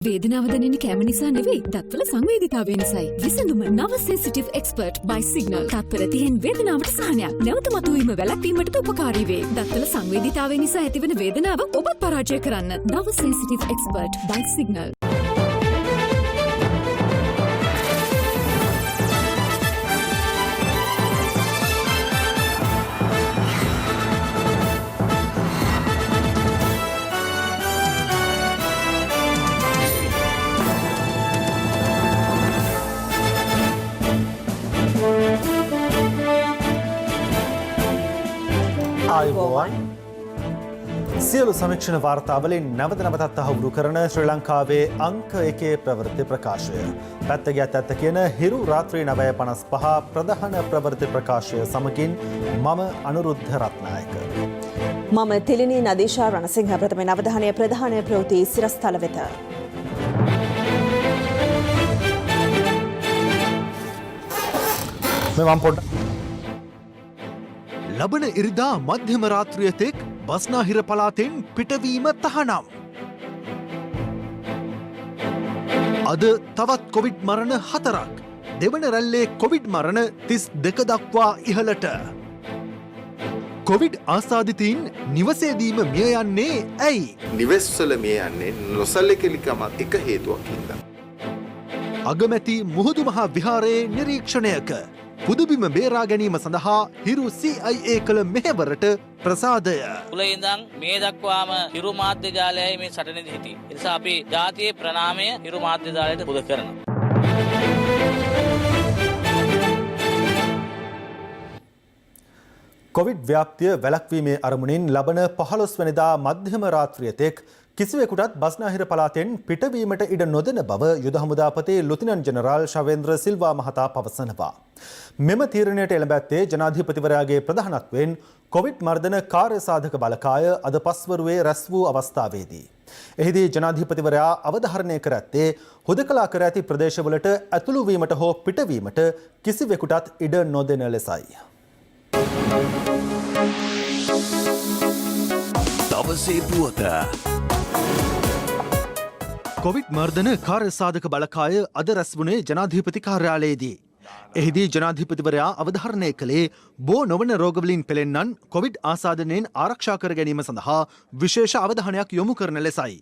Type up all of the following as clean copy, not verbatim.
වේදනාව දැනෙන කැම නිසා නෙවෙයි දත්වල සංවේදීතාවය නිසායි. විසඳුම නව සෙන්සිටිව් එක්ස්පර්ට් by සිග්නල්. තත්පර 30න් වේදනාවට සහනයක්. නැවත මතුවීම වැළැක්වීමට උපකාරී වේ. දත්වල සංවේදීතාවය නිසා ඇතිවන වේදනාව ඔබත් පරාජය කරන්න. නව සෙන්සිටිව් එක්ස්පර්ට් by සිග්නල්. සියලු සමීක්ෂණ වාර්තාවලින් නැවත නැවතත් තහවුරු කරන ශ්‍රී ලංකාවේ අංක 1 ප්‍රවෘත්ති ප්‍රකාශය. පැත්ත ගියත් ඇත්ත කියන හිරු රාත්‍රී 9:55 ප්‍රධාන ප්‍රවෘත්ති ප්‍රකාශය සමගින් මම අනුරුද්ධ රත්නායක. මම තිලිනී නදීෂා රණසිංහ. ප්‍රථම අවධානය ප්‍රධාන ප්‍රවෘත්ති සිරස්තල වෙත. ලබන ඉරිදා මධ්‍යම රාත්‍රිය තෙක් බස්නාහිර පළාතෙන් පිටවීම තහනම්. අද තවත් කොවිඩ් මරණ 4ක්. දෙවන රැල්ලේ කොවිඩ් මරණ 32 දක්වා ඉහළට. කොවිඩ් ආසාදිතයින් නිවසේදීම මිය යන්නේ ඇයි? නිවෙස්වල මිය යන්නේ නොසැලකිලිකම එක හේතුවක් හින්දා. අගමැති මුහුදු මහා විහාරයේ නිරීක්ෂණයක පුදුබිම බේරා ගැනීම සඳහා හිරු CIA කළ මෙහෙවරට ප්‍රසාදය. මුල ඉඳන් මේ දක්වාම හිරු මාධ්‍ය ජාලයයි මේ සටනේදී හිටියේ. ඒ නිසා අපි ජාතියේ ප්‍රණාමය හිරු මාධ්‍ය ජාලයට පුද කරනවා. කොවිඩ් ව්‍යාප්තිය වැළැක්වීමේ අරමුණින් ලබන 15 වෙනිදා මධ්‍යම රාත්‍රිය තෙක් කිසිවෙකුටත් බස්නාහිර පළාතෙන් පිටවීමට ඉඩ නොදෙන බව යුද හමුදාපති ලුතිනන්ට් ජෙනරාල් ශවේන්ද්‍ර සිල්වා මහතා පවසනවා. මෙම තීරණයට එළඹ ඇත්තේ ජනාධිපතිවරයාගේ ප්‍රධානත්වයෙන් කොවිඩ් මර්ධන කාර්යසාධක බලකාය අද පස්වරුවේ රැස් වූ අවස්ථාවේදී. එහිදී ජනාධිපතිවරයා අවධාරණය කර ඇත්තේ හුදකලා කර ඇති ප්‍රදේශවලට ඇතුළු වීමට හෝ පිටවීමට කිසිවෙකුටත් ඉඩ නොදෙන ලෙසයි. දවසේ පුවත. කොවිඩ් මර්ධන කාර්යසාධක බලකාය අද රැස් වුණේ ජනාධිපති කාර්යාලයේදී. එහිදී ජනාධිපතිවරයා අවධාරණය කළේ බෝ නොවන රෝගවලින් පෙළෙන්නන් කොවිඩ් ආසාදනයෙන් ආරක්ෂා කර ගැනීම සඳහා විශේෂ අවධානයක් යොමු කරන ලෙසයි.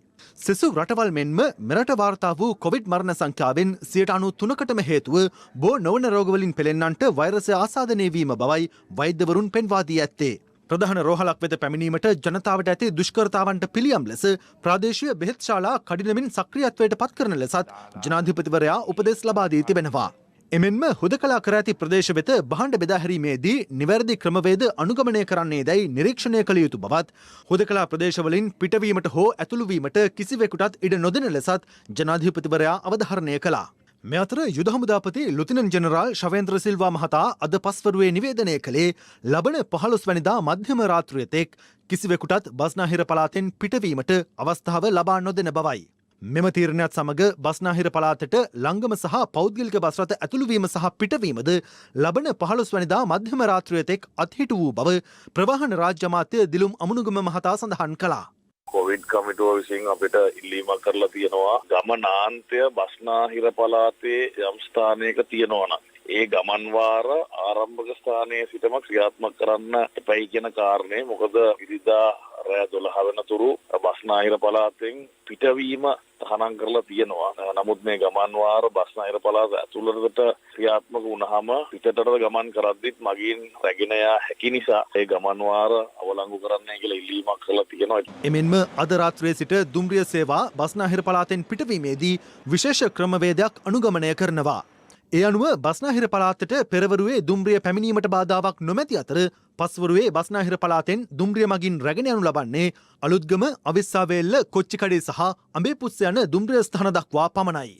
සෙසු රටවල් මෙන්ම මෙරට වාර්තා වූ කොවිඩ් මරණ සංඛ්‍යාවෙන් 93%කටම හේතුව බෝ නොවන රෝගවලින් පෙළෙන්නන්ට වෛරසය ආසාදනය වීම බවයි වෛද්‍යවරුන් පෙන්වා දී ඇත්තේ. ප්‍රධාන රෝහලක් වෙත පැමිණීමට ජනතාවට ඇති දුෂ්කරතාවන්ට පිළියම් ලෙස ප්‍රාදේශීය බෙහෙත් ශාලා කඩිනමින් සක්‍රියත්වයට පත් කරන ලෙසත් ජනාධිපතිවරයා උපදෙස් ලබා දී තිබෙනවා. එමෙන්ම හුදකලා කර ඇති ප්‍රදේශ වෙත භාණ්ඩ බෙදා හැරීමේදී නිවැරදි ක්‍රමවේද අනුගමනය කරන්නේදැයි නිරීක්ෂණය කළ යුතු බවත් හුදකලා ප්‍රදේශවලින් පිටවීමට හෝ ඇතුළුවීමට කිසිවෙකුටත් ඉඩ නොදෙන ලෙසත් ජනාධිපතිවරයා අවධාරණය කළා. මේ අතර යුද හමුදාපති ලුතිනන්ට් ජෙනරාල් ශවේන්ද්‍ර සිල්වා මහතා අද පස්වරුවේ නිවේදනය කළේ ලබන 15 වෙනිදා මධ්‍යම රාත්‍රිය තෙක් කිසිවෙකුටත් බස්නාහිර පළාතෙන් පිටවීමට අවස්ථාව ලබා නොදෙන බවයි. මෙම තීරණයත් සමග බස්නාහිර පළාතට ලංගම සහ පෞද්ගලික බස් රථ ඇතුළුවීම සහ පිටවීමද ලබන 15 වෙනිදා මධ්‍යම රාත්‍රිය තෙක් අත්හිටු වූ බව ප්‍රවාහන රාජ්‍ය අමාත්‍ය දිලුම් අමුණුගම මහතා සඳහන් කළා. කොවිඩ් කමිටුව විසින් අපිට ඉල්ලීමක් කරලා තියෙනවා ගමනාන්තය බස්නාහිර පළාතේ යම් ස්ථානයක තියෙනවා නම් ඒ ගමන් වාර ආරම්භක ස්ථානයේ සිටම ක්‍රියාත්මක කරන්න එපයි කියන කාරණේ. මොකද ඉරිදා රෑ 12 වෙනතුරු බස්නාහිර පළාතෙන් පිටවීම තහනම් කරලා තියෙනවා. නමුත් මේ ගමන් වාර බස්නාහිර පළාත ඇතුළතට ක්‍රියාත්මක වුණාම පිටතට ගමන් කරද්දිත් මගින් රැගෙන යා හැකි නිසා ඒ ගමන් වාර අවලංගු කරන්නයි කියලා ඉල්ලීමක් කරලා තියෙනවා. එමෙන්ම අද රාත්‍රියේ සිට දුම්රිය සේවා බස්නාහිර පළාතෙන් පිටවීමේදී විශේෂ ක්‍රමවේදයක් අනුගමනය කරනවා. ඒ අනුව බස්නාහිර පළාතට පෙරවරුවේ දුම්රිය පැමිණීමට බාධාවක් නොමැති අතර පස්වරුවේ බස්නාහිර පළාතෙන් දුම්රිය මගින් රැගෙන යනු ලබන්නේ අලුත්ගම අවිස්සාවේල්ල කොච්චිකඩේ සහ අඹේපුස්ස යන දුම්රිය ස්ථාන දක්වා පමණයි.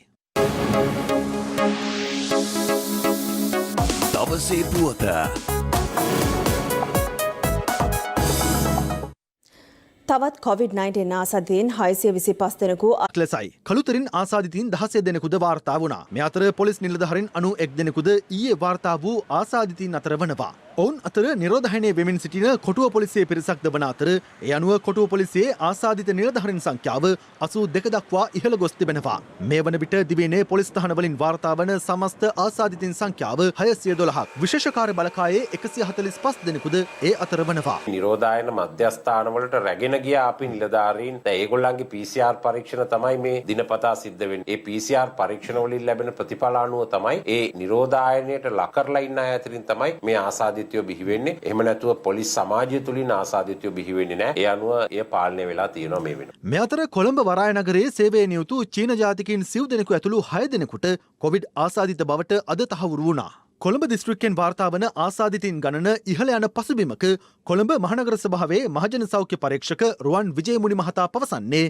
දවසේ පුවත. තවත් COVID-19 ආසාදිතයින් 625 දෙනෙකු ලෙසයි. කළුතරින් ආසාදිතයින් 16 දෙනෙකුද වාර්තා වුණා. මේ අතර පොලිස් නිලධාරීන් 91 දෙනෙකුද ඊයේ වාර්තා වූ ආසාදිතයින් අතර වනවා. ඔවුන් අතර නිරෝධහනය වෙමින් සිටින කොටුව පොලිසියේ පිරිසක්ද වන අතර ඒ අනුව කොටුව පොලිසියේ ආසාදිත නිලධාරීන් සංඛ්‍යාව 82 දක්වා ඉහළ ගොස් තිබෙනවා. මේ වන විට දිවයිනේ පොලිස් ස්ථානවලින් වාර්තා වන සමස්ත ආසාදිතින් සංඛ්‍යාව 612ක්. විශේෂ කාර්ය බලකායේ 145 දෙනෙකුද ඒ අතර වනවා. නිරෝධායන මධ්‍යස්ථානවලට රැගෙන ගිය අපි නිලධාරීන් දැන් ඒගොල්ලන්ගේ PCR පරීක්ෂණ තමයි මේ දිනපතා සිද්ධ වෙන්නේ. ඒ PCR පරීක්ෂණ වලින් ලැබෙන ප්‍රතිඵල අනුව තමයි ඒ නිරෝධායනයට ලක් කරලා ඉන්න අය අතරින් තමයි මේ ආසාදිතයෝ බිහි වෙන්නේ. එහෙම නැතුව පොලිස් සමාජය තුලින් ආසාදිතයෝ බිහි වෙන්නේ නැහැ. ඒ අනුව එය පාලනය වෙලා තියෙනවා මේ වෙන. මේ අතර කොළඹ වරාය නගරයේ සේවයේ නියුතු චීන ජාතිකයින් 9 දෙනෙකු ඇතුළු 6 දෙනෙකුට කොවිඩ් ආසාදිත බවට අද තහවුරු වුණා. කොළඹ දිස්ත්‍රික්කෙන් වාර්තා වන ආසාදිතින් ගණන ඉහළ යන පසුබිමක කොළඹ මහනගර සභාවේ මහජන සෞඛ්‍ය පරීක්ෂක රුවන් විජේමුනි මහතා පවසන්නේ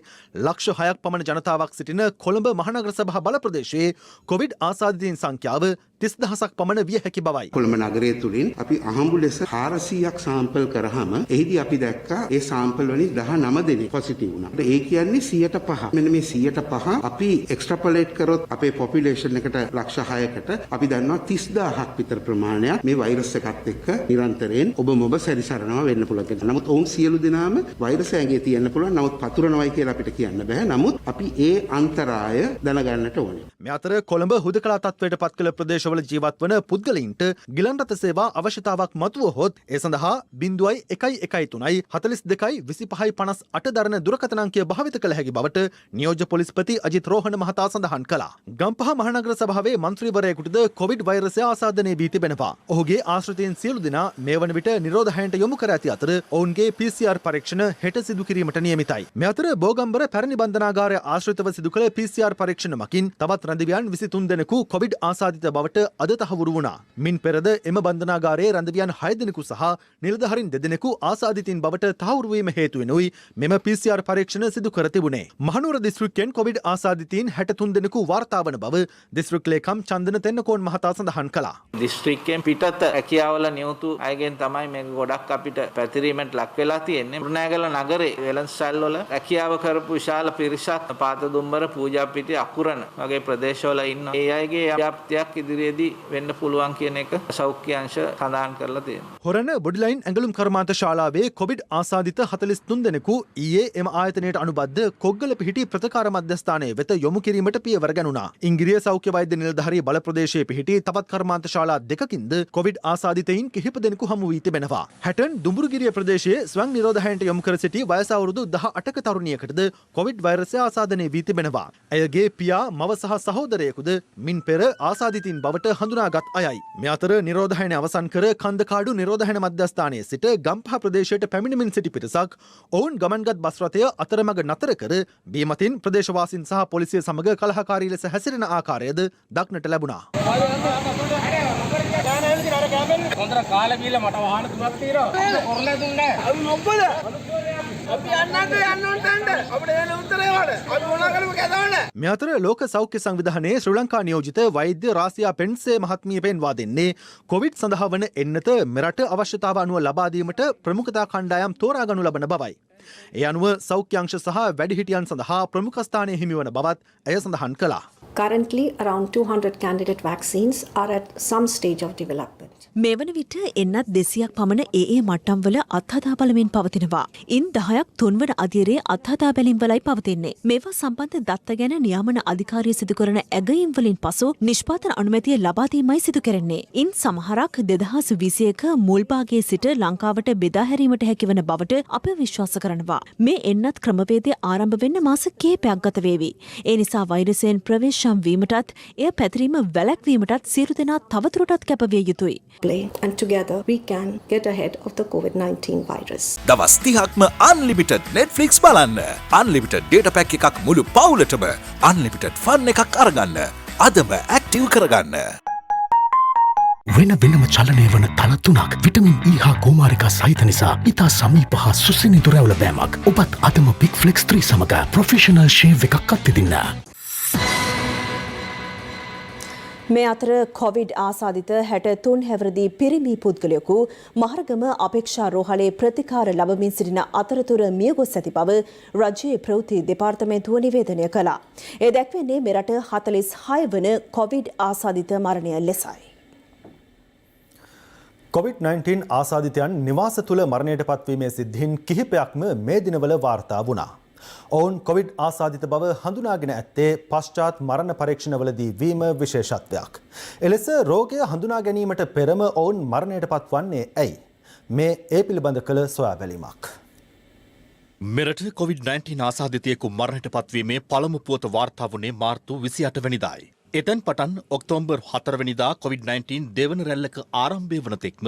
ලක්ෂ 6ක් පමණ ජනතාවක් සිටින කොළඹ මහනගර සභා බල ප්‍රදේශයේ කොවිඩ් ආසාදිතින් සංඛ්‍යාව 30000ක් පමණ විය හැකි බවයි. කොළඹ නගරය තුලින් අපි අහඹු ලෙස 400ක් සාම්පල් කරාම එහිදී අපි දැක්කා ඒ සාම්පල් වලින් 19 දෙනෙක් පොසිටිව් වුණා. ඒ කියන්නේ 105. මෙන්න මේ 105 අපි එක්ස්ට්‍රපොලේට් කරොත් අපේ පොපියුලේෂන් එකට ලක්ෂ 6කට අපි දන්නවා 30000ක් විතර ප්‍රමාණයක් මේ වෛරස් එකත් එක්ක නිරන්තරයෙන් ඔබ මොබ සැරිසරනවා වෙන්න පුළුවන්. නමුත් ඔවුන් සියලු දෙනාම වෛරස් ඇඟේ තියෙන්න පුළුවන්. නමුත් පතුරනවයි කියලා අපිට කියන්න බෑ. නමුත් අපි ඒ අන්තරාය දැනගන්නට ඕනේ. මේ අතර කොළඹ හුදකලා තත්ත්වයට පත් කළ ප්‍රදේශවල ජීවත් වන පුද්ගලයින්ට ගිලන් රථ සේවා අවශ්‍යතාවක් මතුවහොත් ඒ සඳහා 0113 42 25 58 දරන දුරකථන අංකය භාවිත කළ හැකි බවට නියෝජ්‍ය පොලිස්පති අජිත් රෝහණ මහතා සඳහන් කළා. ගම්පහ මහනගර සභාවේ මන්ත්‍රීවරයෙකුටද කොවිඩ් වෛරසය ආසාදනය වී තිබෙනවා. ඔහුගේ ආශ්‍රිතයන් සියලු දෙනා මේ වන විට නිරෝධහයන්ට යොමු කර ඇති අතර ඔවුන්ගේ PCR පරීක්ෂණ හෙට සිදු කිරීමට නියමිතයි. මේ අතර බෝගම්බර පැරණි බන්ධනාගාරය ආශ්‍රිතව සිදු කළ PCR පරීක්ෂණ මකින් තවත් රැඳවියන් 23 දෙනෙකු කොවිඩ් ආසාදිත බවට අද තහවුරු වුණා. මින් පෙරද එම බන්ධනාගාරයේ රැඳවියන් 6 දෙනෙකු සහ නිලධාරීන් 2 දෙනෙකු ආසාදිතින් බවට තහවුරු වීම හේතුවෙනුයි මෙම PCR පරීක්ෂණ සිදු කර තිබුණේ. මහනුවර දිස්ත්‍රික්කයෙන් කොවිඩ් ආසාදිතයින් 63 දෙනෙකු වාර්තා වන බව දිස්ත්‍රික් ලේකම් චන්දන තෙන්නකෝන් මහතා සඳහන් කළා. දිස්ත්‍රික්කයෙන් පිටත රැකියාවල නියුතු අයගෙන් තමයි මේක ගොඩක් අපිට පැතිරීමට ලක් වෙලා තියෙන්නේ. රුණෑගල නගරේ වෙළඳසැල් වල රැකියාව කරපු විශාල පිරිසක් පාත දුම්බර පූජා පිටි අකුරණ වගේ ප්‍රදේශවල ඉන්නවා. ඒ අයගේ ව්‍යාප්තියක් ඉදිරියේදී වෙන්න පුළුවන් කියන එක සෞඛ්‍ය අංශ සඳහන් කරලා තියෙනවා. හොරණ බොඩිලයින් ඇඟලුම් කර්මාන්ත ශාලාවේ කොවිඩ් ආසාදිත 43 දෙනෙකු ඊයේ එම ආයතනයට අනුබද්ධ කොග්ගල පිහිටි ප්‍රතිකාර මධ්‍යස්ථානයේ වෙත යොමු කිරීමට පියවර ගැනුණා. ඉංග්‍රීසි සෞඛ්‍ය වෛද්‍ය නිලධාරී බල ප්‍රදේශයේ පිහිටි තවත් කර්මාන්ත ශාලා දෙකකින්ද කොවිඩ් ආසාදිතයින් කිහිප දෙනෙකු හමු වී තිබෙනවා. හැටන් දුඹුරුගිරිය ප්‍රදේශයේ ස්වයං නිරෝධහයන්ට යොමු කර සිටි වයස අවුරුදු 18ක තරුණියකටද කොවිඩ් වෛරසය ආසාදනය වී තිබෙනවා. ඇයගේ පියා මව සහ සහෝදරයෙකුද මින් පෙර ආසාදිතින් බවට හඳුනාගත් අයයි. මේ අතර නිරෝධහයන අවසන් කර කන්දකාඩු නිරෝධහයන මධ්‍යස්ථානයේ සිට ගම්පහ ප්‍රදේශයට පැමිණෙමින් සිටි පිරිසක් ඔවුන් ගමන්ගත් බස් රථය අතරමඟ නතර කර බීමතින් ප්‍රදේශවාසීන් සහ පොලිසිය සමග කලහකාරී ලෙස හැසිරෙන ආකාරයද දක්නට ලැබුණා. හොඳට කාලේ බීලා මට වාහන තුනක් තියෙනවා. කොරලා දුන්නේ නැහැ. අපි මොකද? අපි යන්නත් අපිට එන උත්තරේ වල. අපි මොනවා කරමු කැදවන්න. මේ අතර ලෝක සෞඛ්‍ය සංවිධානයේ ශ්‍රී ලංකා නියෝජිත වෛද්‍ය රාසියා පෙන්සේ මහත්මිය පෙන්වා දෙන්නේ කොවිඩ් සඳහා වන එන්නත මෙරට අවශ්‍යතාව අනුව ලබා දීමට ප්‍රමුඛතා කණ්ඩායම් තෝරාගනු ලබන බවයි. ඒ අනුව සෞඛ්‍ය අංශ සහ වැඩිහිටියන් සඳහා ප්‍රමුඛ ස්ථානය හිමිවන බවත් ඇය සඳහන් කළා. Currently, around 200 candidate vaccines are at some stage of development. මේ වන විට එන්නත් 200ක් පමණ ඒ මට්ටම්වල අත්හදා බලමින් පවතිනවා. ඉන් 10ක් තුන්වන අධීරයේ අත්හදා බැලීම් වලයි පවතින්නේ. මේවා සම්බන්ධ දත්ත ගැන නියාමන අධිකාරිය සිදු කරන ඇගයීම් වලින් පසු නිෂ්පාදන අනුමැතිය ලබා දීමයි සිදු කෙරෙන්නේ. ඉන් සමහරක් 2021 මුල් භාගයේ සිට ලංකාවට බෙදා හැරීමට හැකිවන බවට අප විශ්වාස කරනවා. මේ එන්නත් ක්‍රමවේදය ආරම්භ වෙන්න මාස කිහිපයක් ගත වේවි. ඒ නිසා වෛරසයෙන් ප්‍රවේශම් වීමටත් එය පැතිරීම වැළැක්වීමටත් සියලු දෙනා තවදුරටත් කැපවිය යුතුයි. And together we can get ahead of the COVID-19 virus. දවස් 30ක්ම unlimited Netflix බලන්න. Unlimited data pack එකක් මුළු පවුලටම unlimited fun එකක් අරගන්න. අදම active කරගන්න. වෙන වෙනම චලනය වන තල 3ක් විටමින් E හා කුමාරිකා සහිත නිසා ඉතා සමීප හා සුසිනිඳු රැවුල බෑමක්. ඔබත් අදම Big Flex 3 සමග ප්‍රොෆෙෂනල් ෂේව් එකක් අත්විඳින්න. මේ අතර කොවිඩ් ආසාදිත 63 හැවිරිදි පිරිමි පුද්ගලයෙකු මහරගම අපේක්ෂා රෝහලේ ප්‍රතිකාර ලබමින් සිටින අතරතුර මියගොස් ඇති බව රජයේ ප්‍රවෘත්ති දෙපාර්තමේන්තුව නිවේදනය කළා. ඒ දැක්වෙන්නේ මෙරට 46 වන කොවිඩ් ආසාදිත මරණය ලෙසයි. COVID-19 ආසාදිතයන් නිවාස තුළ මරණයට පත්වීමේ සිද්ධීන් කිහිපයක්ම මේ දිනවල වාර්තා වුණා. ඔවුන් කොවිඩ් ආසාදිත බව හඳුනාගෙන ඇත්තේ පශ්චාත් මරණ පරීක්ෂණවලදී වීම විශේෂත්වයක්. එලෙස රෝගය හඳුනා ගැනීමට පෙරම ඔවුන් මරණයට පත්වන්නේ ඇයි? මේ ඒ පිළිබඳ කළ සොයා බැලීමක්. මෙරට COVID-19 ආසාදිතයෙකු මරණයට පත්වීමේ පළමු පුවත වාර්තා වුණේ මාර්තු 28 වෙනිදායි. එතැන් පටන් ඔක්තෝබර් 4 වෙනිදා COVID-19 දෙවන රැල්ලක ආරම්භය වන තෙක්ම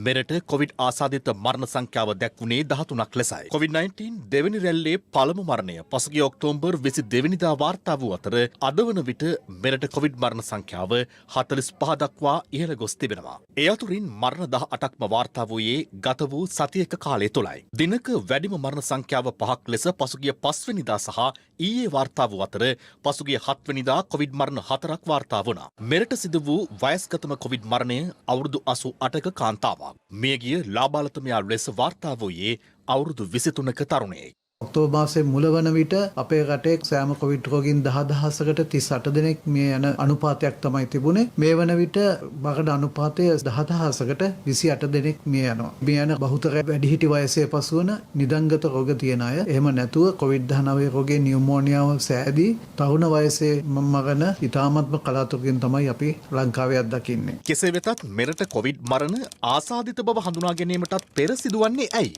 මෙරට කොවිඩ් ආසාදිත මරණ සංඛ්‍යාව දැක්වුණේ 13ක් ලෙසයි. COVID-19 දෙවැනි රැල්ලේ පළමු මරණය පසුගිය ඔක්තෝබර් 22 වෙනිදා වාර්තා වූ අතර අද වන විට මෙරට කොවිඩ් මරණ සංඛ්‍යාව 45 දක්වා ඉහළ ගොස් තිබෙනවා. ඒ අතුරින් මරණ 18ක්ම වාර්තා වූයේ ගත වූ සතියක කාලය තුළයි. දිනක වැඩිම මරණ සංඛ්‍යාව 5ක් ලෙස පසුගිය 5 වෙනිදා සහ ඊයේ වාර්තා වූ අතර පසුගිය 7 වෙනිදා කොවිඩ් මරණ 4ක් වාර්තා වුණා. මෙරට සිදු වූ වයස්ගතම කොවිඩ් මරණය අවුරුදු 88ක කාන්තාවක්. මියගිය ලාබාලතමයා ලෙස වාර්තා වූයේ අවුරුදු 23ක තරුණයෙක්. ඔක්තෝබර් මාසයේ මුල වන විට අපේ රටේ සෑම කොවිඩ් රෝගීන් 10000කට 38 දෙනෙක් මිය යන අනුපාතයක් තමයි තිබුණේ. මේ වන විට මරණ අනුපාතය 10000කට 28 දෙනෙක් මිය යනවා. මිය යන බහුතරය වැඩිහිටි වයසේ පසුවන නිදන්ගත රෝග තියෙන අය. එහෙම නැතුව COVID-19 රෝගේ නියුමෝනියාව සෑදී තරුණ වයසේ මරණ ඉතාමත්ම කලාතුරකින් තමයි අපි ලංකාවේ අත්දකින්නේ. කෙසේ වෙතත් මෙරට කොවිඩ් මරණ ආසාදිත බව හඳුනා ගැනීමටත් පෙර සිදුවන්නේ ඇයි?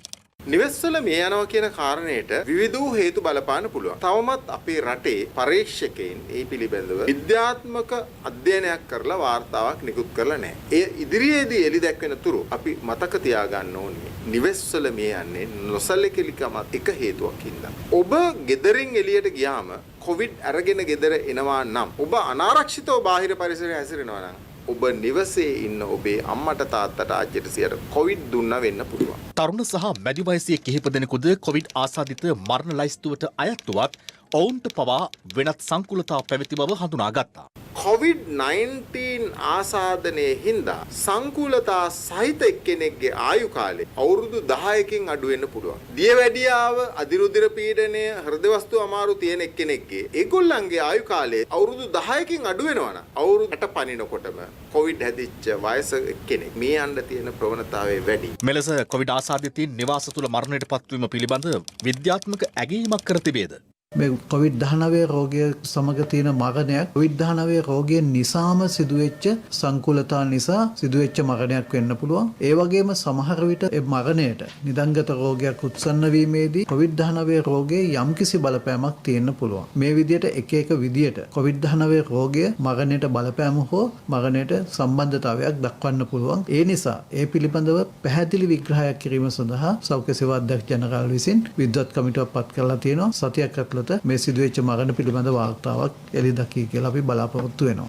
නිවෙස්වල මේ යනවා කියන කාරණයට විවිධ වූ හේතු බලපාන්න පුළුවන්. තවමත් අපේ රටේ පරීක්ෂකයන් මේ පිළිබඳව විද්‍යාත්මක අධ්‍යයනයක් කරලා වාර්තාවක් නිකුත් කරලා නැහැ. ඒ ඉදිරියේදී එළි දැක්වෙන තුරු අපි මතක තියාගන්න ඕනේ. නිවෙස්වල මේ යන්නේ නොසලකලිකම එක හේතුවක් හින්දා. ඔබ ගෙදරින් එළියට ගියාම කොවිඩ් අරගෙන ගෙදර එනවා නම් ඔබ අනාරක්ෂිතව බාහිර පරිසරයේ හැසිරෙනවා නම් ඔබ නිවසේ ඉන්න ඔබේ අම්මට තාත්තට ආච්චිට සියට කොවිඩ් දුන්නා වෙන්න පුළුවන්. තරුණ සහ මැදි වයසේ කිහිප දෙනෙකුද කොවිඩ් ආසාදිත මරණ ලයිස්තුවට අයත් වුවත් ඔවුන්ට පවා වෙනත් සංකුලතා පැවති බව හඳුනාගත්තා. COVID-19 ආසාදනයේ හින්දා සංකූලතා සහිත එක්කෙනෙක්ගේ ආයු කාලය අවුරුදු 10කින් අඩු වෙන්න පුළුවන්. දියවැඩියාව, අධිරුධිර පීඩනය, හෘද වස්තු අමාරු තියෙන එක්කෙනෙක්ගේ ඒගොල්ලන්ගේ ආයු කාලය අවුරුදු 10කින් අඩු වෙනවා නම් අවුරුදු 8 පනිනකොටම COVID හැදිච්ච වයස එක්කෙනෙක් මේ යන්න තියෙන ප්‍රවණතාවය වැඩි. මෙලෙස කොවිඩ් ආසාදිතයින් නිවාස තුළ මරණයට පත්වීම පිළිබඳ විද්‍යාත්මක ඇගීමක් කර තිබේද? මේ COVID-19 රෝගය සමග තියෙන මරණයක් COVID-19 රෝගය නිසාම සිදුවෙච්ච සංකූලතා නිසා සිදුවෙච්ච මරණයක් වෙන්න පුළුවන්. ඒ වගේම සමහර විට ඒ මරණයට නිදන්ගත රෝගයක් උත්සන්න වීමේදී COVID-19 රෝගයේ යම්කිසි බලපෑමක් තියෙන්න පුළුවන්. මේ විදිහට එක විදිහට COVID-19 රෝගය මරණයට බලපෑම හෝ මරණයට සම්බන්ධතාවයක් දක්වන්න පුළුවන්. ඒ නිසා ඒ පිළිබඳව පැහැදිලි විග්‍රහයක් කිරීම සඳහා සෞඛ්‍ය සේවා අධ්‍යක්ෂ ජනරාල් විසින් විද්වත් කමිටුවක් පත් කරලා තියෙනවා. සතියක් ඇතුළත මේ සිදුවෙච්ච මරණ පිළිබඳ වාර්තාවක් එළි දකී කියලා අපි බලාපොරොත්තු වෙනවා.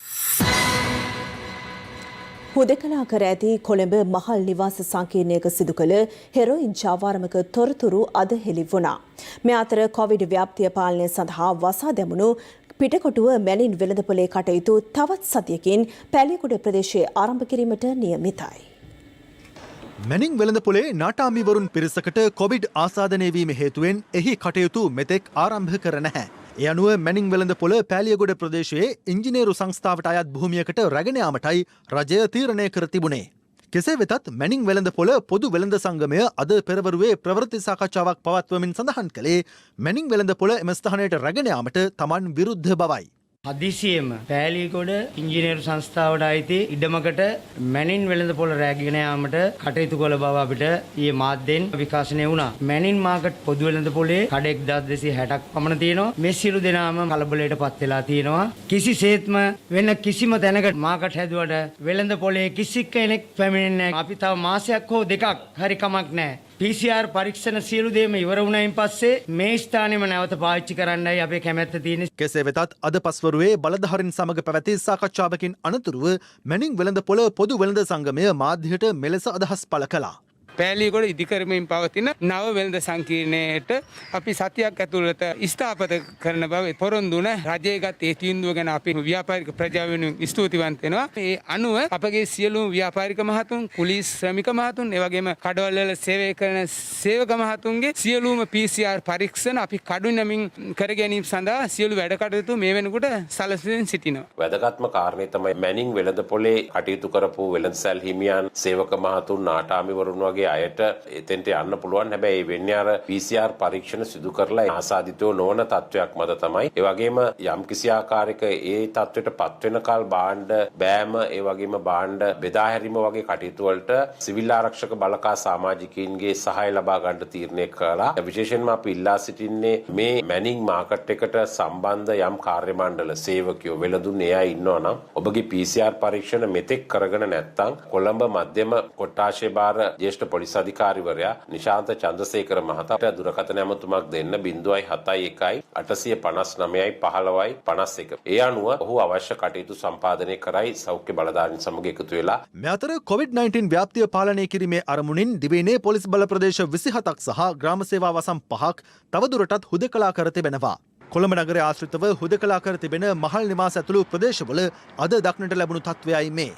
හුදකලා කර ඇති කොළඹ මහල් නිවාස සංකීර්ණයක සිදු කළ හෙරොයින් ජාවාරමක තොරතුරු අද හෙළි වුණා. මේ අතර කොවිඩ් ව්‍යාප්තිය පාලනය සඳහා වසා දැමුණු පිටකොටුව මැලින් වෙළඳපොලේ කටයුතු තවත් සතියකින් පැලියගොඩ ප්‍රදේශයේ ආරම්භ කිරීමට නියමිතයි. මැනින් වෙළඳපොලේ නාටාමිවරුන් පිරිසකට කොවිඩ් ආසාදනය වීම හේතුවෙන් එහි කටයුතු මෙතෙක් ආරම්භ කර නැහැ. ඒ අනුව මැනින් වෙළඳපොළ පැලියගොඩ ප්‍රදේශයේ ඉංජිනේරු සංස්ථාවට අයත් භූමියකට රැගෙන යාමටයි රජය තීරණය කර තිබුණේ. කෙසේ වෙතත් මැනින් වෙළඳපොළ පොදු වෙළඳ සංගමය අද පෙරවරුවේ ප්‍රවෘත්ති සාකච්ඡාවක් පවත්වමින් සඳහන් කළේ මැනින් වෙළඳපොළ එම ස්ථානයට රැගෙන යාමට Taman විරුද්ධ බවයි. හදිසියෙම පෑලියගොඩ ඉංජිනේරු සංස්ථාවට අයිති ඉඩමකට මැනින් වෙළඳපොළ රැගෙන යාමට කටයුතු කළ බව අපිට ඊයේ මාධ්‍යෙන් විකාශනය වුණා. මැනින් මාකට් පොදු වෙළඳපොලේ කඩ 1260ක් පමණ තියෙනවා. මේ සියලු දෙනාම කලබලයට පත් වෙලා තියෙනවා. කිසිසේත්ම වෙන කිසිම තැනකට මාකට් හැදුවට වෙළඳපොලේ කිසි කෙනෙක් පැමිණෙන්නේ නැහැ. අපි තව මාසයක් හෝ දෙකක් හරි කමක් නැහැ. PCR පරීක්ෂණ සියලු දේම ඉවර වුණයින් පස්සේ මේ ස්ථානෙම නැවත පාවිච්චි කරන්නයි අපේ කැමැත්ත තියෙන්නේ. කෙසේ වෙතත් අද පස්වරුවේ බලධාරීන් සමග පැවති සාකච්ඡාවකින් අනතුරුව මැනින් වෙළඳපොළ පොදු වෙළඳ සංගමය මාධ්‍යයට මෙලෙස අදහස් පළ කළා. පෑලියගොඩ ඉදිකරමින් පවතින නව වෙළඳ සංකීර්ණයට අපි සතියක් ඇතුළත ස්ථාපිත කරන බව පොරොන්දු වුණ රජයේ ගත් ඒ තීන්දුව ගැන අපි ව්‍යාපාරික ප්‍රජාව වෙනුවෙන් ස්තුතිවන්ත වෙනවා. ඒ අනුව අපගේ සියලුම ව්‍යාපාරික මහතුන්, කුලීස් ශ්‍රමික මහතුන්, ඒ වගේම කඩවල වල සේවය කරන සේවක මහතුන්ගේ සියලුම PCR පරීක්ෂණ අපි කඩිනමින් කර ගැනීම සඳහා සියලු වැඩ කටයුතු මේ වෙනකොට සැලසෙමින් සිටිනවා. වැදගත්ම කාරණේ තමයි මැනින් වෙළඳපොලේ කටයුතු කරපු වෙළඳසැල් හිමියන්, සේවක මහතුන්, නාටාමිවරුන් වගේ අයට එතෙන්ට යන්න පුළුවන්. හැබැයි ඒ වෙන්නේ අර PCR පරීක්ෂණ සිදු කරලා ආසාදිතව නොවන තත්වයක් මත තමයි. ඒ වගේම යම් කිසි ආකාරයක ඒ තත්වයට පත් වෙනකල් භාණ්ඩ බෑම, ඒ වගේම භාණ්ඩ බෙදා හැරීම වගේ කටයුතු වලට සිවිල් ආරක්ෂක බලකා සමාජිකයින්ගේ සහාය ලබා ගන්න තීරණය කළා. විශේෂයෙන්ම අපි ඉල්ලා සිටින්නේ මේ මැනින් මාකට් එකට සම්බන්ධ යම් කාර්ය මණ්ඩල සේවකයෝ වෙළඳුන් එයා ඉන්නවා නම් ඔබගේ PCR පරීක්ෂණ මෙතෙක් කරගෙන නැත්නම් කොළඹ මධ්‍යම කොට්ටාශය භාර ජ්‍යෙෂ්ඨ පොලිස් අධිකාරිවරයා නිශාන්ත චන්ද්‍රසේකර මහතාට දුරකථන ඇමතුමක් දෙන්න 071 859 15 51. ඒ අනුව ඔහු අවශ්‍ය කටයුතු සම්පාදනය කරයි සෞඛ්‍ය බලධාරීන් සමග එකතු වෙලා. මේ අතර COVID-19 ව්‍යාප්තිය පාලනය කිරීමේ අරමුණින් දිවයිනේ පොලිස් බල ප්‍රදේශ 27ක් සහ ග්‍රාම සේවා වසම් 5ක් තවදුරටත් හුදකලා කර තිබෙනවා. කොළඹ නගරය ආශ්‍රිතව හුදකලා කර තිබෙන මහල් නිවාස ඇතුළු ප්‍රදේශවල අද දක්නට ලැබුණු තත්ත්වයයි මේ.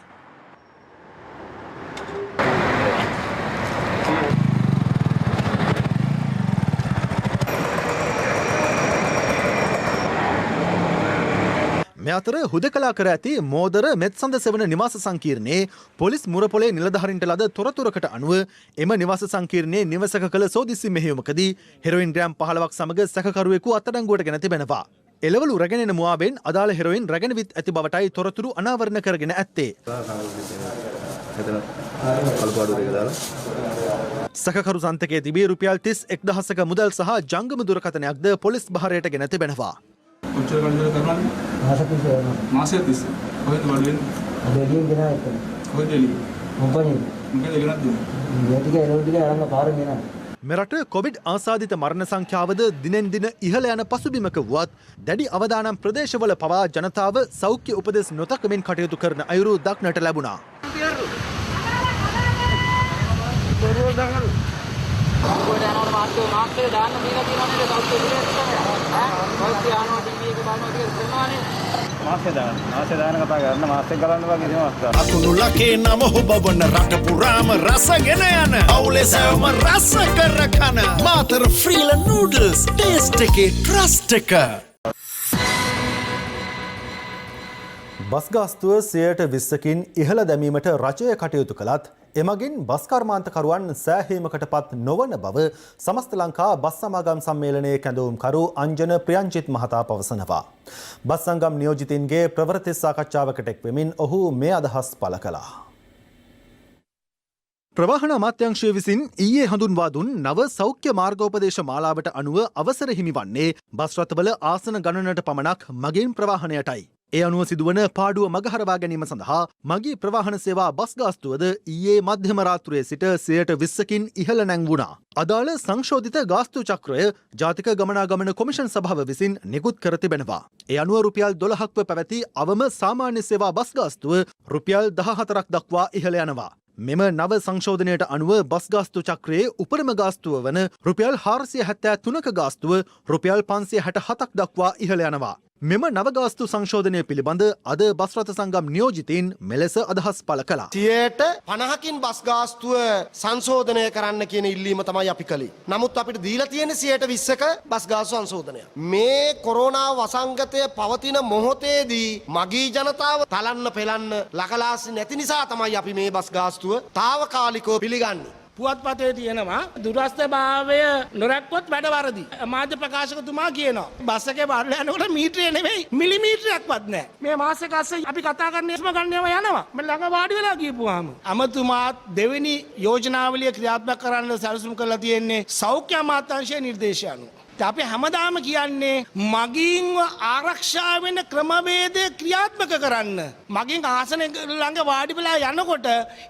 මේ අතර හුදකලා කර ඇති මෝදර මෙත්සඳ සෙවන නිවාස සංකීර්ණයේ පොලිස් මුරපොලේ නිලධාරීන්ට ලද තොරතුරකට අනුව එම නිවාස සංකීර්ණයේ නිවසක කළ සෝදිසි මෙහෙයුමකදී හෙරොයින් ග්‍රෑම් 15ක් සමග සැකකරුවෙකු අත්අඩංගුවට ගෙන තිබෙනවා. එළවලු රැගෙන එන මුවාවෙන් අදාළ හෙරොයින් රැගෙන විත් ඇති බවටයි තොරතුරු අනාවරණ කරගෙන ඇත්තේ. සැකකරු සන්තකයේ තිබී රුපියල් 31,000ක මුදල් සහ ජංගම දුරකථනයක්ද පොලිස් භාරයට ගෙන තිබෙනවා. කොච්චර කන්දර කරනවද? මාසෙ 30. කොහෙද වඩුවෙන්නේ? දෙලියෙන් ගෙනා එක. කොහෙද එළිය? මොකද? මොකද ගෙනත් දුන්නේ? ටික එළවලු ටික අරන් පාරෙන් ගෙනා. මෙරට කොවිඩ් ආසාදිත මරණ සංඛ්‍යාවද දිනෙන් දින ඉහළ යන පසුබිමක වුවත් දැඩි අවදානම් ප්‍රදේශවල පවා ජනතාව සෞඛ්‍ය උපදෙස් නොතකමින් කටයුතු කරන අයුරු දක්නට ලැබුණා. අකුණු ලකේ නම හොබවන රට පුරාම රසගෙන යන අවුලේ සැවම රස කර කන මාතර ෆ්‍රීල නූඩල්ස් ටේස්ට් එකේ ට්‍රස්ට් එක. බස් ගාස්තුව 20%කින් ඉහළ දැමීමට රජය කටයුතු කළත් එමගින් බස් කර්මාන්තකරුවන් සෑහීමකට පත් නොවන බව සමස්ත ලංකා බස් සමාගම් සම්මේලනයේ කැඳවුම්කරු අංජන ප්‍රියංජිත් මහතා පවසනවා. බස් සංගම් නියෝජිතින්ගේ ප්‍රවෘත්ති සාකච්ඡාවකට එක් වෙමින් ඔහු මේ අදහස් පළ කළා. ප්‍රවාහන අමාත්‍යංශය විසින් ඊයේ හඳුන්වා දුන් නව සෞඛ්‍ය මාර්ගෝපදේශ මාලාවට අනුව අවසර හිමිවන්නේ බස් රථවල ආසන ගණනට පමණක් මගින් ප්‍රවාහනයටයි. ඒ අනුව සිදුවන පාඩුව මගහරවා ගැනීම සඳහා මගී ප්‍රවාහන සේවා බස් ගාස්තුවද ඊයේ මධ්‍යම රාත්‍රියේ සිට 20%කින් ඉහළ නැංවුණා. අදාළ සංශෝධිත ගාස්තු චක්‍රය ජාතික ගමනාගමන කොමිෂන් සභාව විසින් නිකුත් කර තිබෙනවා. ඒ අනුව රුපියල් 12ක්ව පැවති අවම සාමාන්‍ය සේවා බස් ගාස්තුව රුපියල් 14ක් දක්වා ඉහළ යනවා. මෙම නව සංශෝධනයට අනුව බස් ගාස්තු චක්‍රයේ උපරිම ගාස්තුව වන රුපියල් 473ක ගාස්තුව රුපියල් 567ක් දක්වා ඉහළ යනවා. මෙම නවගාස්තු සංශෝධනය පිළිබඳ අද බස් රථ සංගම් නියෝජිතයින් මෙලෙස අදහස් පළ කළා. 50කින් බස් ගාස්තුව සංශෝධනය කරන්න කියන ඉල්ලීම තමයි අපි කළේ. නමුත් අපිට දීලා තියෙන්නේ 20%ක බස් ගාස්තු සංශෝධනය. මේ කොරෝනා වසංගතය පවතින මොහොතේදී මගී ජනතාව තලන්න පෙලන්න ලකලාසි නැති නිසා තමයි අපි මේ බස් ගාස්තුව తాවකාලිකව පිළිගන්නේ. පුවත්පතේ තියෙනවා දුරස්ථභාවය නොරැක්කොත් වැඩ වරදි. මාධ්‍ය ප්‍රකාශකතුමා කියනවා බස් එකේ බාරලා යනකොට මීටරේ නෙවෙයි මිලිමීටරයක්වත් නැහැ. මේ මාසෙක අස්සේ අපි කතා කරන්නේ ඉස්ම ගන්නව යනවා. මම ළඟ වාඩි වෙලා ගිහපුවාම අමතුමාත් දෙවෙනි යෝජනාවලිය ක්‍රියාත්මක කරන්න සැලසුම් කරලා තියෙන්නේ සෞඛ්‍ය අමාත්‍යාංශයේ නිර්දේශය අනුව. අපි හැමදාම කියන්නේ මගින්ව ආරක්ෂා වෙන ක්‍රමවේදය ක්‍රියාත්මක කරන්න. මගින් ආසන ළඟ වාඩි වෙලා යනකොට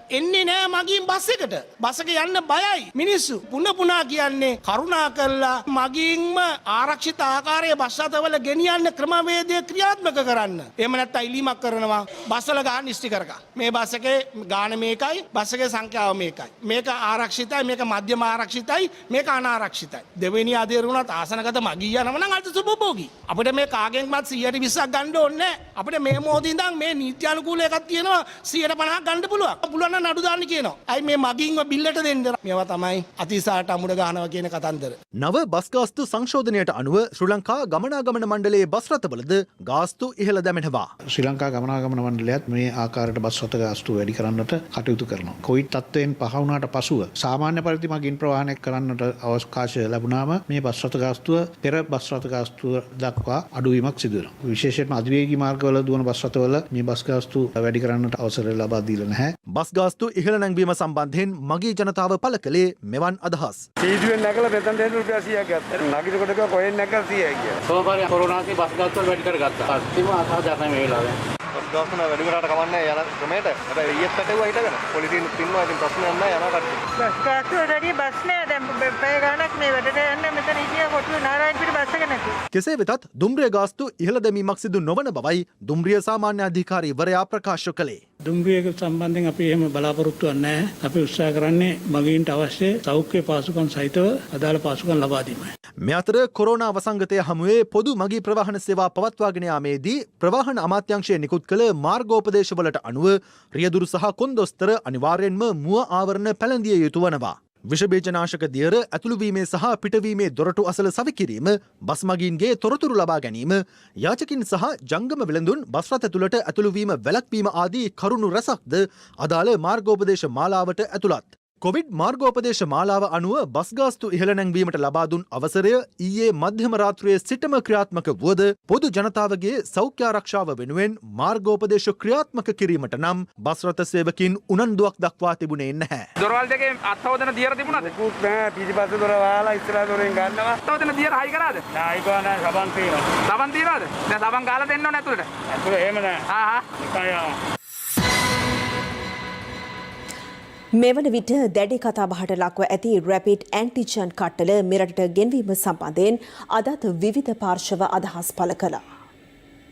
එන්නේ නෑ මගින් බස් එකට. බස් එක යන්න බයයි මිනිස්සු. පුනා කියන්නේ කරුණා කරලා මගින්ම ආරක්ෂිත ආකාරයේ බස් රථවල ගෙනියන්න ක්‍රමවේදය ක්‍රියාත්මක කරන්න. එහෙම නැත්නම් ඉල්ලීමක් කරනවා බස් වල ගාන ස්ටිකර් එක. මේ බස් එකේ ගාන මේකයි, බස් එකේ සංඛ්‍යාව මේකයි. මේක ආරක්ෂිතයි, මේක මධ්‍යම ආරක්ෂිතයි, මේක අනාරක්ෂිතයි. දෙවෙනි අධීරුණත් ආසනගත මගී යනවා නම් අල්ට සුබභෝගී. අපිට මේ කාගෙන්වත් 120ක් ගන්න ඕනේ නැහැ. අපිට මේ මොහොතේ ඉඳන් මේ නීති අනුකූල එකක් තියෙනවා 150ක් ගන්න පුළුවන්. පුළුවන් නම් නඩු දාන්න කියනවා. අයි මේ මගින්ව බිල්ලට දෙන්න. මේවා තමයි අතිසාට අමුඩ ගන්නවා කියන කතන්දර. නව බස් ගාස්තු සංශෝධනයට අනුව ශ්‍රී ලංකා ගමනාගමන මණ්ඩලයේ බස් රථවලද ගාස්තු ඉහළ දැමෙනවා. ශ්‍රී ලංකා ගමනාගමන මණ්ඩලයත් මේ ආකාරයට බස් රථ ගාස්තු වැඩි කරන්නට කටයුතු කරනවා. කොවිඩ් තත්ත්වයෙන් පහ වුණාට පසුව සාමාන්‍ය පරිදි මගින් ප්‍රවාහනය කරන්නට අවකාශය ලැබුණාම මේ බස් රථ ගාස්තුව පෙර බස් රථ ගාස්තුව දක්වා අඩුවීමක් සිදු වෙනවා. විශේෂයෙන්ම අධිවේගී මාර්ගවල දුවන බස් රථවල මේ බස් ගාස්තු වැඩි කරන්නට අවසරය ලබා දීලා නැහැ. බස් ගාස්තු ඉහළ නැංවීම සම්බන්ධයෙන් මගී ජනතාව පළ කළේ මෙවන් අදහස්. සීදුවෙන් නැගලා මෙතන දෙන්න රුපියල් 100ක් ගත්තා. නගිනකොට කිව්වා කොහෙන් නැගලා 100යි කියලා. සෝපාරේ කොරෝනාවේ බස් ගාස්තු වල වැඩි කරගත්තා. අත්තිම අසහජයක් නැහැ මේ වෙලාවේ. බස් ගාස්තු නා වැඩි කරාට කමන්නේ යන ක්‍රමයට. හැබැයි ඊයේත් පැටවුවා හිටගෙන. පොලිසියෙන් පින්නවා ඉතින් ප්‍රශ්නයක් නැහැ යනවා කට්ටිය. බස් ගාස්තු වැඩි බස් නෑ දැන් පැය ගාණක් මේ වැඩට යන්න මෙතන හිටියා කොටුවේ නාරායන්පිට බස් එක නැති. කෙසේ වෙතත් දුම්රිය ගාස්තු ඉහළ දැමීමක් සිදු නොවන බවයි දුම්රිය සාමාන්‍ය අධිකාරීවරයා ප්‍රකාශ කළේ. දුම්රියක සම්බන්ධයෙන් අපි එහෙම බලාපොරොත්තු වෙන්නේ නැහැ. අපි උත්සාහ කරන්නේ මගීන්ට අවශ්‍ය සෞඛ්‍ය පාසුකම් සහිතව අදාළ පාසුකම් ලබා දීමයි. මේ අතර කොරෝනා වසංගතය හමුවේ පොදු මගී ප්‍රවාහන සේවා පවත්වාගෙන යාමේදී ප්‍රවාහන අමාත්‍යාංශය නිකුත් කළ මාර්ගෝපදේශවලට අනුව රියදුරු සහ කොන්දොස්තර අනිවාර්යෙන්ම මුව ආවරණ පැළඳිය යුතු වනවා. විෂබීජනාශක දියර ඇතුළුවීමේ සහ පිටවීමේ දොරටු අසල සවිකිරීම, බස් මගීන්ගේ තොරතුරු ලබා ගැනීම, යාචකින් සහ ජංගම වෙළඳුන් බස් රථ ඇතුළට ඇතුළුවීම වැළැක්වීම ආදී කරුණු රැසක්ද අදාළ මාර්ගෝපදේශ මාලාවට ඇතුළත්. කොවිඩ් මාර්ගෝපදේශ මාලාව අනුව බස් ගාස්තු ඉහළ නැංවීමට ලබා දුන් අවසරය ඊයේ මධ්‍යම රාත්‍රියේ සිටම ක්‍රියාත්මක වුවද පොදු ජනතාවගේ සෞඛ්‍ය ආරක්ෂාව වෙනුවෙන් මාර්ගෝපදේශ ක්‍රියාත්මක කිරීමට නම් බස් රථ සේවකින් උනන්දුවක් දක්වා තිබුණේ නැහැ. දොරවල් දෙකේ අත්හොදන දියර තිබුණාද? ඒකුත් නෑ. පිටිපස්සේ දොර වහලා ඉස්සරහ දොරෙන් ගන්නවා. අත්හොදන දියර හයි කරාද? නෑ හයි කරා නෑ. සබන් තියෙනවා. සබන් තියනවාද? දැන් සබන් ගාලා දෙන්න ඕනේ ඇතුළට. ඇතුළේ එහෙම නෑ. නිකන් මෙවන විට දැඩි කතාබහට ලක්ව ඇති රැපිඩ් ඇන්ටිජන් කට්ටල මෙරටට ගෙන්වීම සම්බන්ධයෙන් අදත් විවිධ පාර්ශව අදහස් පළ කළා.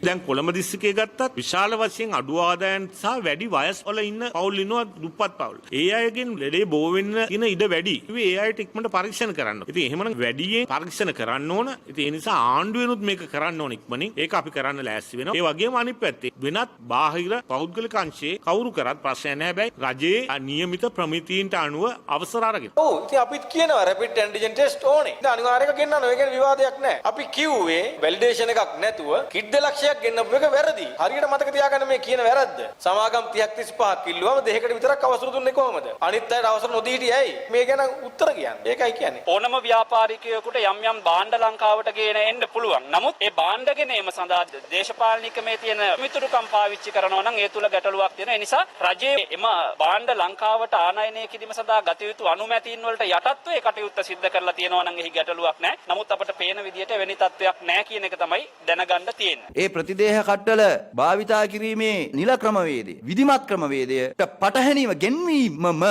දැන් කොළඹ දිස්ත්‍රික්කයේ ගත්තත් විශාල වශයෙන් අඩු ආදායම් සහ වැඩි වයස් වල ඉන්න පවුල් ඉන්නවා දුප්පත් පවුල්. ඒ අයගෙන් ලෙඩේ බෝ වෙන්න කියන ඉඩ වැඩි. ඒ අයට ඉක්මනට පරීක්ෂණ කරන්න. ඉතින් එහෙමනම් වැඩියෙන් පරීක්ෂණ කරන්න ඕන. ඉතින් ඒ නිසා ආණ්ඩුවෙනුත් මේක කරන්න ඕන ඉක්මනින්. ඒක අපි කරන්න ලෑස්ති වෙනවා. ඒ වගේම අනිත් පැත්තේ වෙනත් බාහිර පෞද්ගලික අංශයේ කවුරු කරත් ප්‍රශ්නයක් නැහැ. හැබැයි රජයේ නියමිත ප්‍රමිතීන්ට අනුව අවසර අරගෙන. ඔව් ඉතින් අපිත් කියනවා රැපිඩ් ඇන්ටිජන් ටෙස්ට් ඕනේ. ඉතින් අනිවාර්යයෙන්ම ගෙන්නනවා. ඒකේ විවාදයක් නැහැ. අපි කිව්වේ වැලිඩේෂන් එකක් නැතුව කිඩ් 2 ලක්ෂයක් ගෙන්නපු එක වැරදි. හරියට මතක තියාගන්න මේ කියන වැරද්ද. සමාගම් 30ක් 35ක් කිල්ලුවම දෙයකට විතරක් අවසර දුන්නේ කොහමද? අනිත් අයට අවසර නොදී හිටියේ ඇයි? මේ ගැන උත්තර කියන්නේ. ඒකයි කියන්නේ. ඕනම ව්‍යාපාරිකයෙකුට යම් යම් භාණ්ඩ ලංකාවට ගේන එන්න පුළුවන්. නමුත් ඒ භාණ්ඩ ගෙනීම සඳහා දේශපාලනිකමේ තියෙන මිතුරුකම් පාවිච්චි කරනවා නම් ඒ තුල ගැටලුවක් තියෙනවා. ඒ නිසා රජයේ එම භාණ්ඩ ලංකාවට ආනයනය කිරීම සඳහා ගත යුතු අනුමැතීන් වලට යටත්ව ඒ කටයුත්ත සිද්ධ කරලා තියෙනවා නම් එහි ගැටලුවක් නැහැ. නමුත් අපිට පේන විදිහට වෙනි තත්වයක් නැහැ කියන එක තමයි දැනගන්න තියෙන්නේ. ඒ ප්‍රතිදේහ කට්ටල භාවිතා කිරීමේ නිල ක්‍රමවේදය විධිමත් ක්‍රමවේදයට පටහැනිව ගෙන්වීමම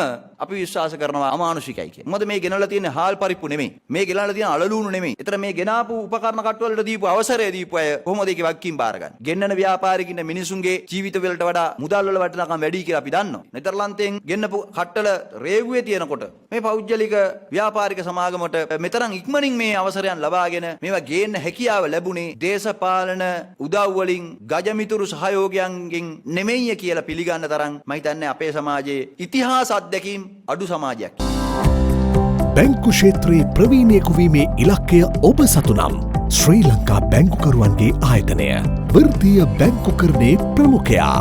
අපි විශ්වාස කරනවා අමානුෂිකයි කියලා. මොකද මේ ගෙනල්ලා තියෙන හාල් පරිප්පු නෙමෙයි. මේ ගෙනල්ලා තියෙන අලලුණු නෙමෙයි. ඒතර මේ ගෙනාපු උපකරණ කට්ටු වලට දීපු අවසරය දීපු අය කොහොමද ඒකේ වක්කීම් බාරගන්නේ? ගෙන්නන ව්‍යාපාරිකින් මිනිසුන්ගේ ජීවිත වලට වඩා මුදල් වල වටිනාකම් වැඩි කියලා අපි දන්නවා. නෙදර්ලන්තයෙන් ගෙන්නපු කට්ටල රේගුවේ තියෙනකොට මේ පෞද්ගලික ව්‍යාපාරික සමාගමට මෙතරම් ඉක්මනින් මේ අවසරයන් ලබාගෙන මේවා ගේන්න හැකියාව ලැබුණේ දේශපාලන උදව් වලින් ගජමිතුරු සහයෝගයන්ගෙන් නෙමෙයි කියලා පිළිගන්න තරම් මම හිතන්නේ අපේ සමාජයේ ඉතිහාස අත්දැකීම් අඩු සමාජයක්. බැංකු ක්ෂේත්‍රයේ ප්‍රවීණයෙකු වීමේ ඉලක්කය ඔබ සතුනම් ශ්‍රී ලංකා බැංකුකරුවන්ගේ ආයතනය වෘත්තීය බැංකුකරණයේ ප්‍රමුඛයා.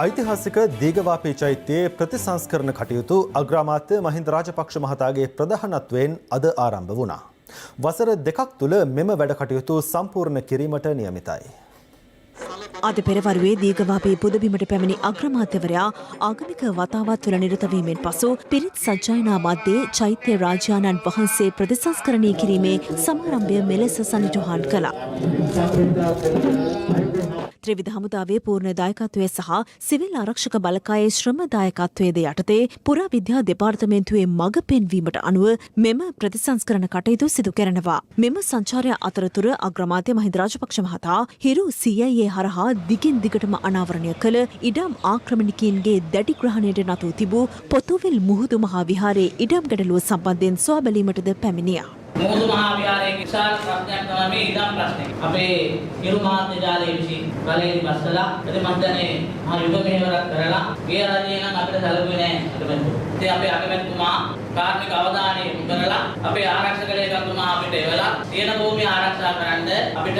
ඓතිහාසික දීඝවාපී චෛත්‍යයේ ප්‍රතිසංස්කරණ කටයුතු අග්‍රාමාත්‍ය මහින්ද රාජපක්ෂ මහතාගේ ප්‍රධානත්වයෙන් අද ආරම්භ වුණා. වසර 2ක් තුළ මෙම වැඩ කටයුතු සම්පූර්ණ කිරීමට නියමිතයි. අද පෙරවරුවේ දීගවාපී පුදබිමට පැමිණි අග්‍රමාත්‍යවරයා ආගමික වතාවත්වල නිරත වීමෙන් පසු පිරිත් සජ්ජායනා මැද්දේ චෛත්‍ය රාජානන් වහන්සේ ප්‍රතිසංස්කරණය කිරීමේ සමාරම්භය මෙලෙස සනිටුහන් කළා. ත්‍රිවිධ හමුදාවේ පූර්ණ දායකත්වය සහ සිවිල් ආරක්ෂක බලකායේ ශ්‍රම දායකත්වයේද යටතේ පුරා විද්‍යා දෙපාර්තමේන්තුවේ මඟ පෙන්වීමට අනුව මෙම ප්‍රතිසංස්කරණ කටයුතු සිදු කරනවා. මෙම සංචාරය අතරතුර අග්‍රාමාත්‍ය මහින්ද රාජපක්ෂ මහතා හිරු CIA හරහා දිගින් දිගටම අනාවරණය කළ ඉඩම් ආක්‍රමණිකයින්ගේ දැඩි ග්‍රහණයට නතු තිබූ පොතුවිල් මුහුදු මහා විහාරයේ ඉඩම් ගැටලුව සම්බන්ධයෙන් සොයා බැලීමටද පැමිණියා. මුහුදු මහා විහාරයේ විශාල ප්‍රශ්නයක් තමයි මේ ඉඩම් ප්‍රශ්නේ. අපේ හිරු මාධ්‍ය ජාලයේ විසින් බලයෙන් බස්සලා ප්‍රතිමන්ත්‍රණේ මහා යුග මෙහෙවරක් කරලා ගේ රජය නම් අපිට සැලකුවේ නැහැ අගමැතිතුමා. ඉතින් අපේ අගමැතිතුමා කාර්මික අවධානය යොමු කරලා අපේ ආරක්ෂක ලේකම්තුමා අපිට එවලා තියෙන භූමිය ආරක්ෂා කරන්න අපිට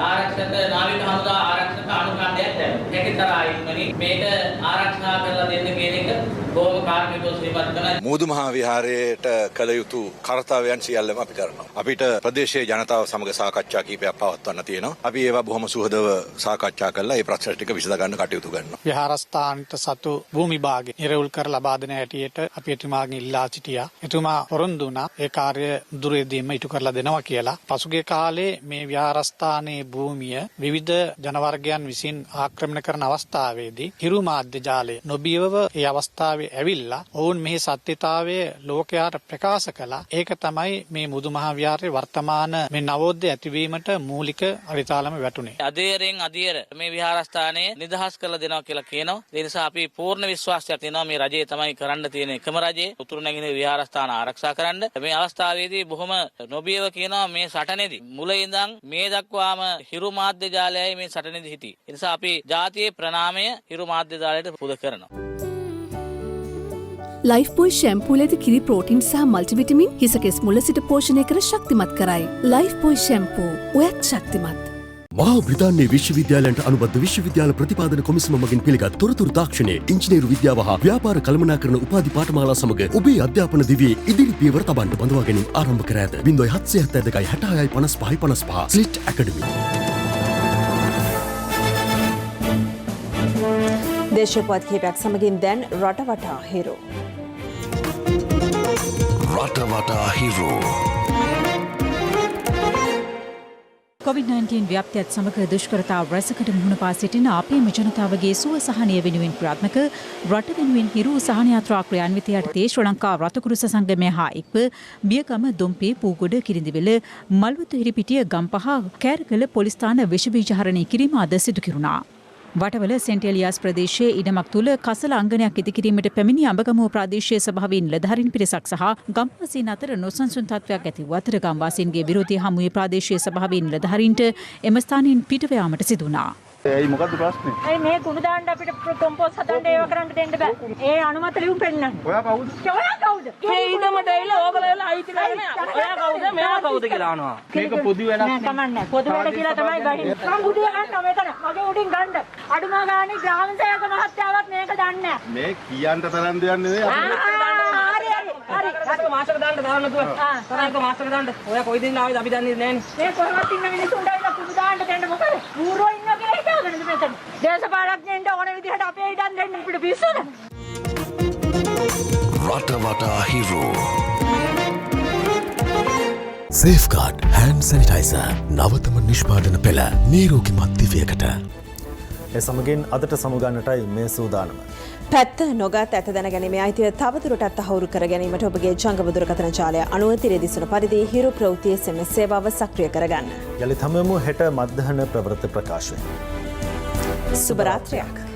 ආරක්ෂක නාවික හමුදා ආරක්ෂක අනුකණ්ඩයක් දැම්මා. ඒකතරා ඉක්මනින් මේක ආරක්ෂා කරලා දෙන්න කියන එක බොහොම කාර්මිකව ශ්‍රීපත් කරන මුහුදු මහා විහාරයට කළ යුතු කාර්යයන් සියල්ලම අපි කරනවා. අපිට ප්‍රදේශයේ ජනතාව සමග සාකච්ඡා කීපයක් පවත්වන්න තියෙනවා. අපි ඒවා බොහොම සුහදව සාකච්ඡා කරලා ඒ ප්‍රශ්න ටික විසඳ ගන්න කටයුතු කරනවා. විහාරස්ථානට සතු භූමි භාගය නිරවුල් කර ලබා දෙන හැටියට අපි එතුමාගෙන් ඉල්ලා සිටියා. එතුමා පොරොන්දු වුණා ඒ කාර්ය දුරේදීම ඉටු කරලා දෙනවා කියලා. පසුගිය කාලේ මේ විහාරස්ථානයේ භූමිය විවිධ ජනවර්ගයන් විසින් ආක්‍රමණය කරන අවස්ථාවේදී හිරු මාධ්‍ය ජාලය නොබියව ඒ අවස්ථාවේ ඇවිල්ලා ඔවුන් මෙහි සත්‍යතාවය ලෝකයාට ප්‍රකාශ කළා. ඒක තමයි මේ මුදු මහා විහාරයේ වර්තමාන මේ නවෝදය ඇතිවීමට මූලික අරිතාලම වැටුනේ. අධීරයෙන් අධීර මේ විහාරස්ථානය නිදහස් කරලා දෙනවා කියලා කියනවා. ඒ නිසා අපි පූර්ණ විශ්වාසයක් තියෙනවා මේ රජය තමයි කරන්න තියෙන එකම රජය උතුරු නැගෙනහිර විහාරස්ථාන ආරක්ෂා කරන්න. මේ අවස්ථාවේදී බොහොම නොබියව කියනවා මේ සටනේදී මුල ඉඳන් මේ දක්වාම හිරු මාධ්‍ය ජාලයයි මේ සටනේදී හිටියේ. ඒ නිසා අපි ජාතියේ ප්‍රණාමය හිරු මාධ්‍ය ජාලයට පුද කරනවා. ලයිෆ් බොයි ෂැම්පූල ඇති කිරි ප්‍රෝටින් සහ මල්ටිවිටමින් හිසකෙස් මුල සිට පෝෂණය කර ශක්තිමත් කරයි. ලයිෆ් බොයි ෂැම්පූ ඔයත් ශක්තිමත්. මහා බ්‍රිතාන්‍යයේ විශ්වවිද්‍යාලයන්ට අනුබද්ධ විශ්වවිද්‍යාල ප්‍රතිපාදන කොමිසම මගින් පිළිගත් තොරතුරු තාක්ෂණය, ඉංජිනේරු විද්‍යාව හා ව්‍යාපාර කළමනාකරණ උපාධි පාඨමාලා සමග ඔබේ අධ්‍යාපන දිවියේ ඉදිරි පියවර තබන්න බඳවා ගැනීම ආරම්භ කර ඇත. 0772 66 55 ස්ලිට් ඇකඩමි. දේශපත් කිහිපයක් සමගින් දැන් රටවටා හිරු. රටවටා හිරු. COVID-19 ව්‍යාප්තියත් සමග දුෂ්කරතා රැසකට මුහුණ පා සිටින අපේම ජනතාවගේ සුව සහනය වෙනුවෙන් ක්‍රියාත්මක රට වෙනුවෙන් හිරු සහන යාත්‍රා ක්‍රියාන්විත යටතේ ශ්‍රී ලංකා රතකුරුස සංගමය හා එක්ව බියකම දොම්පේ පූගොඩ කිරිඳිවෙල මල්වතු හිරිපිටිය ගම්පහ කෑරගල පොලිස් ස්ථාන විෂ බීජ හරණය කිරීම අද සිදු කෙරුණා. වටවල සෙන්ට් එලියාස් ප්‍රදේශයේ ඉඩමක් තුල කසල අංගනයක් ඉදිකිරීමට පැමිණි අඹගමුව ප්‍රාදේශීය සභාවේ නිලධාරීන් පිරිසක් සහ ගම්වාසීන් අතර නොසන්සුන් තත්ත්වයක් ඇති වූ අතර ගම්වාසීන්ගේ විරෝධය හමුවේ ප්‍රාදේශීය සභාවේ නිලධාරීන්ට එම ස්ථානයෙන් පිටව යාමට සිදු වුණා. ඇයි මොකද්ද ප්‍රශ්නේ? ඇයි මේ කුණු දාන්න අපිට කොම්පෝස්ට් හදන්න ඒව කරන්න දෙන්න බෑ. ඒ අනුමත ලියුම් පෙන්නන්න. ඔයා කවුද? ඔයා කවුද? මේ ඉදමට ඇවිල්ලා ඕගොල්ලෝ අයිතිලා නේ. ඔයා කවුද? මෙයා කවුද කියලා අහනවා. මේක පොදු වෙනස් නෑ කමන්නේ. පොදු වැඩ කියලා තමයි ගහින්නේ. මම බුදු ගන්නවා මෙතන. මගේ උඩින් ගන්න. අඩුම ගානේ ග්‍රාම සේවක මහත්තයාවත් මේක දන්නේ නෑ. මේ කියන්න තරම් දෙයක් නෙවෙයි. හරි මාසක දාන්න දාන්න තුවා. තරංග මාසක දාන්න. ඔයා කොයි දින ආවද අපි දන්නේ නෑනේ. මේ කොහොමද ඉන්න මිනිස්සුන්ට ඇවිල්ලා කුඩු දාන්න දෙන්න මොකද? ඌරෝ ඉන්නවා කියලා හිතාගෙනද මෙතන? දේශපාලඥයන්ට ඕන විදිහට අපේ ඉඩම් දෙන්න අපිට පිස්සුද? රටවටා හිරු. සේෆ්ගාඩ් හෑන්ඩ් සැනිටයිසර් නවතම නිෂ්පාදන පෙළ නීරෝගිමත් දිවියකට. ඒ සමගින් අදට සමුගන්නටයි මේ සූදානම. පැත්ත නොගත් ඇත දැන ගැනීමේ අයිතිය තවදුරටත් තහවුරු කර ගැනීමට ඔබගේ ජංගම දුරකථන ජාලය අනුව තිරේ දිසුන පරිදි හිරු ප්‍රවෘත්ති SMS සේවාව සක්‍රිය කරගන්න. යලිත් හමුවෙමු හෙට මධ්‍යහන ප්‍රවෘත්ති ප්‍රකාශය. සුබ රාත්‍රියක්.